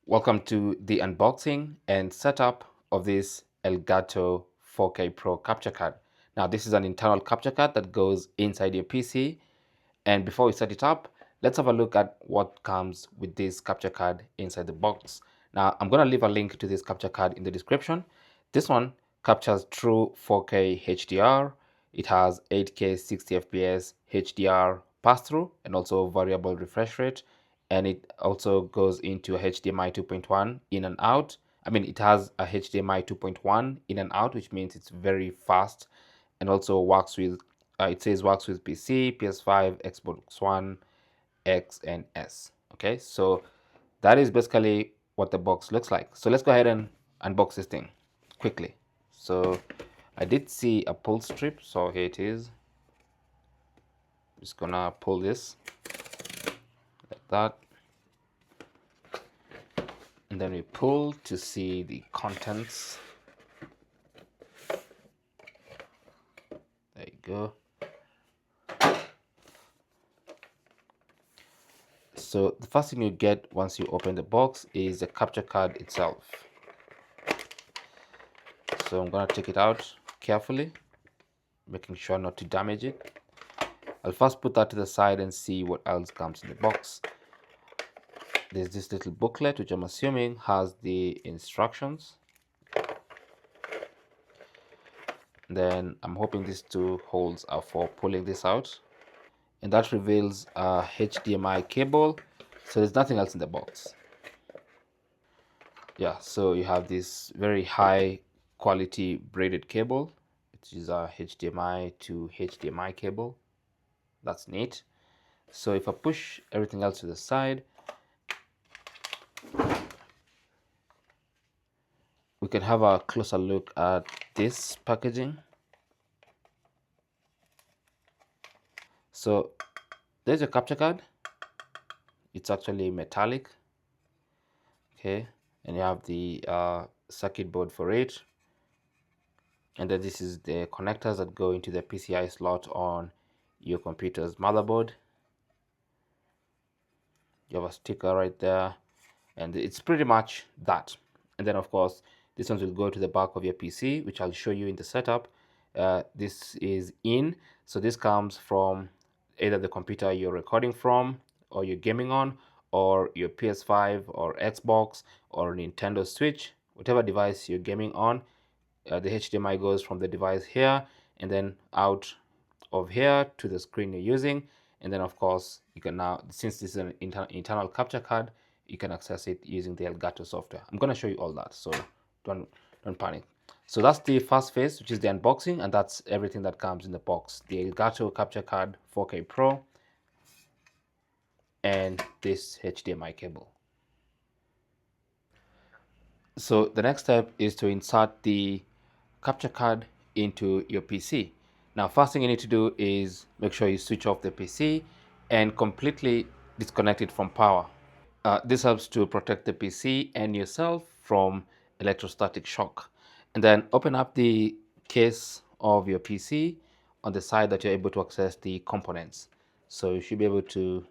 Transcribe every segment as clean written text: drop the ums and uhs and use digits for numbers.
Welcome to the unboxing and setup of this Elgato 4K Pro capture card. Now this is an internal capture card that goes inside your PC, and before we set it up, let's have a look at what comes with this capture card inside the box. Now I'm going to leave a link to this capture card in the description. This one captures true 4K HDR. It has 8K 60 FPS HDR pass-through and also variable refresh rate, and it also goes into a HDMI 2.1 in and out. I mean, it has a HDMI 2.1 in and out, which means it's very fast, and also works with it says works with PC, PS5, Xbox One, X, and S. Okay, so that is basically what the box looks like. So let's go ahead and unbox this thing quickly. So I did see a pull strip, so here it is. Just gonna pull this like that, and then we pull to see the contents. There you go. So the first thing you get once you open the box is the capture card itself. So I'm gonna take it out carefully, making sure not to damage it. I'll first put that to the side and see what else comes in the box. There's this little booklet, which I'm assuming has the instructions. Then I'm hoping these two holes are for pulling this out. And that reveals a HDMI cable. So there's nothing else in the box. Yeah, so you have this very high quality braided cable, which is a HDMI to HDMI cable. That's neat. So if I push everything else to the side, we can have a closer look at this packaging. So there's a capture card. It's actually metallic. Okay, and you have the circuit board for it. And then this is the connectors that go into the PCI slot on your computer's motherboard. You have a sticker right there, and it's pretty much that. And then of course this one will go to the back of your PC, which I'll show you in the setup. This is in, so this comes from either the computer you're recording from or you're gaming on, or your PS5 or Xbox or Nintendo Switch, whatever device you're gaming on. The HDMI goes from the device here and then out of here to the screen you're using. And then of course you can now, since this is an internal capture card, you can access it using the Elgato software. I'm going to show you all that, so don't panic. So that's the first phase, which is the unboxing, and that's everything that comes in the box: the Elgato capture card 4K Pro and this HDMI cable. So the next step is to insert the capture card into your PC. Now, first thing you need to do is make sure you switch off the PC and completely disconnect it from power. This helps to protect the PC and yourself from electrostatic shock. And then open up the case of your PC on the side that you're able to access the components. So you should be able to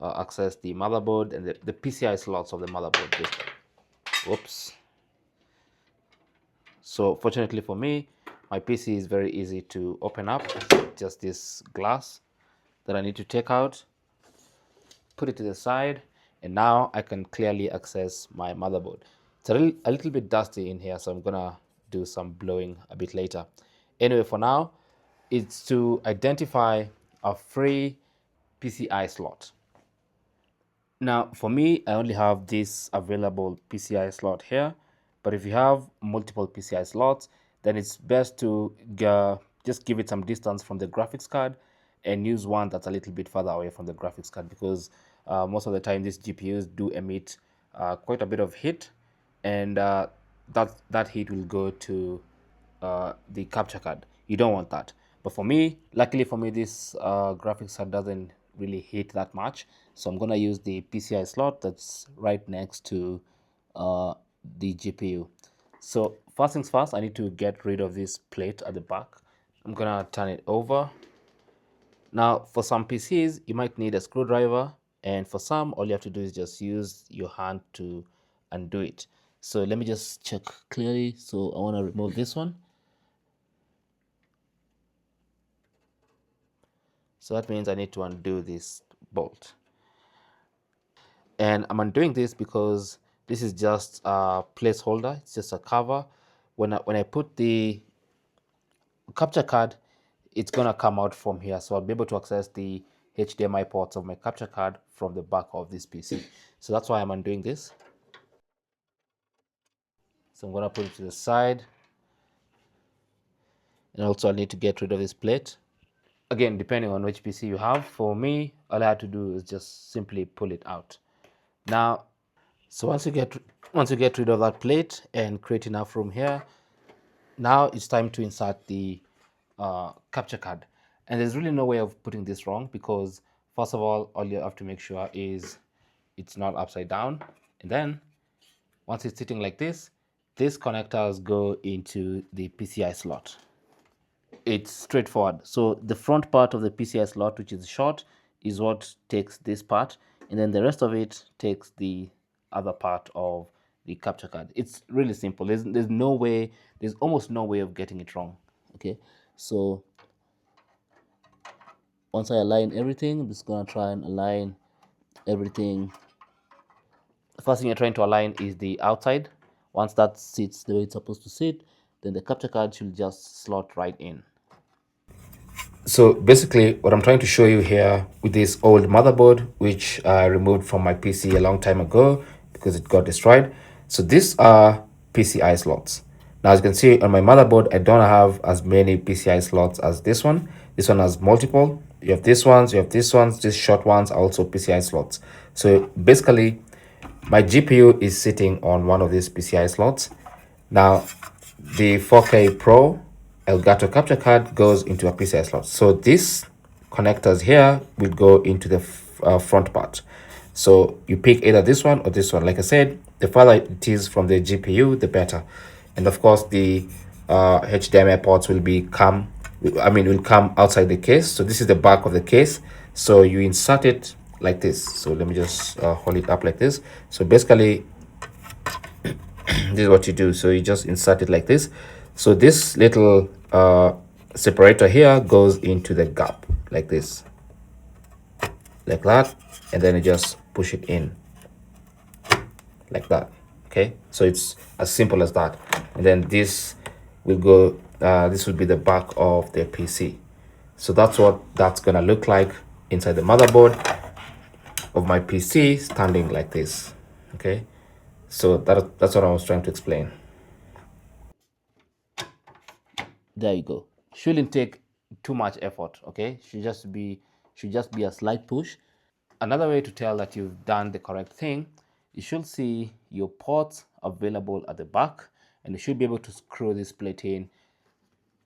access the motherboard and the PCI slots of the motherboard. Whoops. So fortunately for me, my PC is very easy to open up. Just this glass that I need to take out, put it to the side, and now I can clearly access my motherboard. It's a little bit dusty in here, so I'm gonna do some blowing a bit later. Anyway, for now, it's to identify a free PCI slot. Now, for me, I only have this available PCI slot here, but if you have multiple PCI slots, then it's best to just give it some distance from the graphics card and use one that's a little bit further away from the graphics card, because most of the time these GPUs do emit quite a bit of heat, and that heat will go to the capture card. You don't want that. But for me, luckily for me, this graphics card doesn't really heat that much, so I'm gonna use the PCI slot that's right next to the GPU. So first things first, I need to get rid of this plate at the back. I'm gonna turn it over. Now for some PCs you might need a screwdriver, and for some all you have to do is just use your hand to undo it. So let me just check clearly. So I want to remove this one. So that means I need to undo this bolt. And I'm undoing this because this is just a placeholder. It's just a cover. When I put the capture card, it's gonna come out from here. So I'll be able to access the HDMI ports of my capture card from the back of this PC. So that's why I'm undoing this. So I'm gonna put it to the side. And also I need to get rid of this plate. Again, depending on which PC you have. For me, all I had to do is just simply pull it out. Now, so once you get rid of that plate and create enough room here, now it's time to insert the capture card. And there's really no way of putting this wrong, because first of all you have to make sure is it's not upside down. And then once it's sitting like this, these connectors go into the PCI slot. It's straightforward. So the front part of the PCI slot, which is short, is what takes this part, and then the rest of it takes the other part of the capture card. It's really simple. There's no way, there's almost no way of getting it wrong. Okay, so once I align everything, I'm just gonna try and align everything. The first thing you're trying to align is the outside. Once that sits the way it's supposed to sit, then the capture card should just slot right in. So basically what I'm trying to show you here with this old motherboard, which I removed from my PC a long time ago because it got destroyed. So these are PCI slots. Now, as you can see on my motherboard, I don't have as many PCI slots as this one. This one has multiple. You have these ones, you have these ones, these short ones are also PCI slots. So basically my GPU is sitting on one of these PCI slots. Now, the 4K Pro Elgato capture card goes into a PCI slot. So these connectors here will go into the front part. So you pick either this one or this one. Like I said, the farther it is from the GPU, the better. And of course, the HDMI ports will will come outside the case. So this is the back of the case. So you insert it like this. So let me just hold it up like this. So basically this is what you do. So you just insert it like this. So this little separator here goes into the gap like this, like that, and then you just push it in like that. Okay, so it's as simple as that. And then this will go this will be the back of the PC. So that's what that's gonna look like inside the motherboard of my PC, standing like this. Okay, so that's what I was trying to explain. There you go. Shouldn't take too much effort. Okay, should just be a slight push. Another way to tell that you've done the correct thing, you should see your ports available at the back, and you should be able to screw this plate in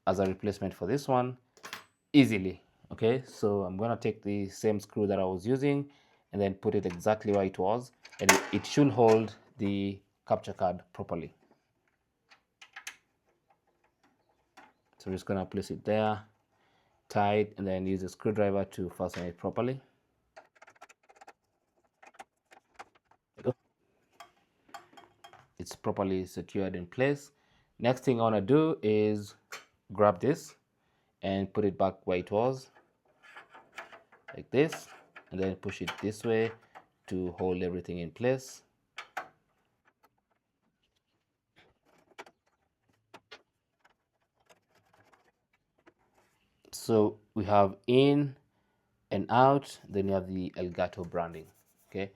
as a replacement for this one easily. Okay, so I'm gonna take the same screw that I was using and then put it exactly where it was, and it should hold the capture card properly. So I'm just gonna place it there tight, and then use a screwdriver to fasten it properly. It's properly secured in place. Next thing I want to do is grab this and put it back where it was, like this, and then push it this way to hold everything in place. So we have in and out, then you have the Elgato branding. Okay,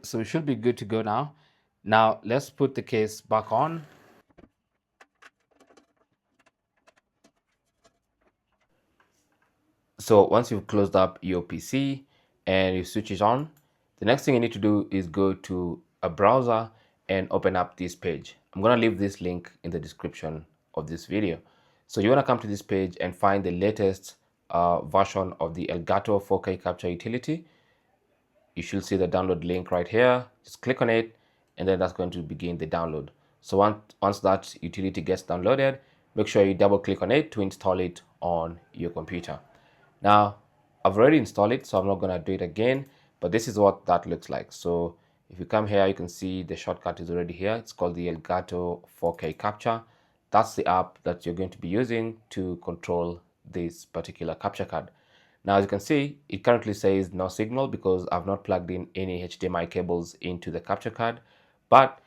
so we should be good to go now. Now let's put the case back on. So once you've closed up your PC and you switch it on, the next thing you need to do is go to a browser and open up this page. I'm going to leave this link in the description of this video. So you want to come to this page and find the latest version of the Elgato 4K capture utility. You should see the download link right here. Just click on it, and then that's going to begin the download. So once that utility gets downloaded, make sure you double click on it to install it on your computer. Now, I've already installed it, so I'm not going to do it again, but this is what that looks like. So If you come here, you can see the shortcut is already here. It's called the Elgato 4K Capture. That's the app that you're going to be using to control this particular capture card. Now, as you can see, it currently says no signal because I've not plugged in any HDMI cables into the capture card. But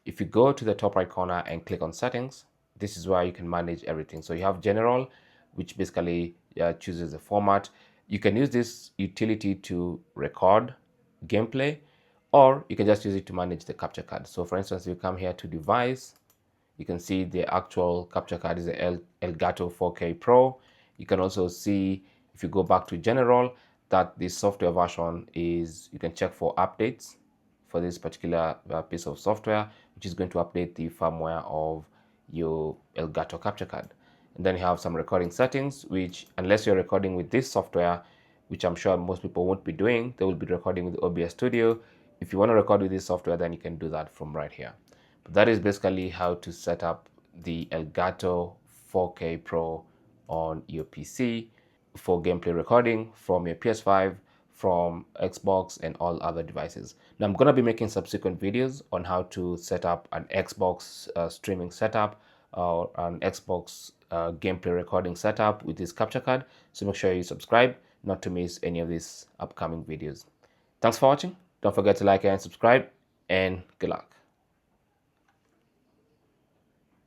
if you go to the top right corner and click on settings, this is where you can manage everything. So you have general, which basically chooses the format. You can use this utility to record gameplay, or you can just use it to manage the capture card. So for instance, if you come here to device, you can see the actual capture card is the Elgato 4K Pro. You can also see, if you go back to general, that the software version is, you can check for updates for this particular piece of software, which is going to update the firmware of your Elgato capture card. And then you have some recording settings, which unless you're recording with this software, which I'm sure most people won't be doing, they will be recording with OBS Studio. If you want to record with this software, then you can do that from right here. But that is basically how to set up the Elgato 4K Pro on your PC for gameplay recording from your PS5, from Xbox, and all other devices. Now I'm going to be making subsequent videos on how to set up an Xbox streaming setup or an Xbox gameplay recording setup with this capture card. So make sure you subscribe not to miss any of these upcoming videos. Thanks for watching. Don't forget to like and subscribe, and good luck.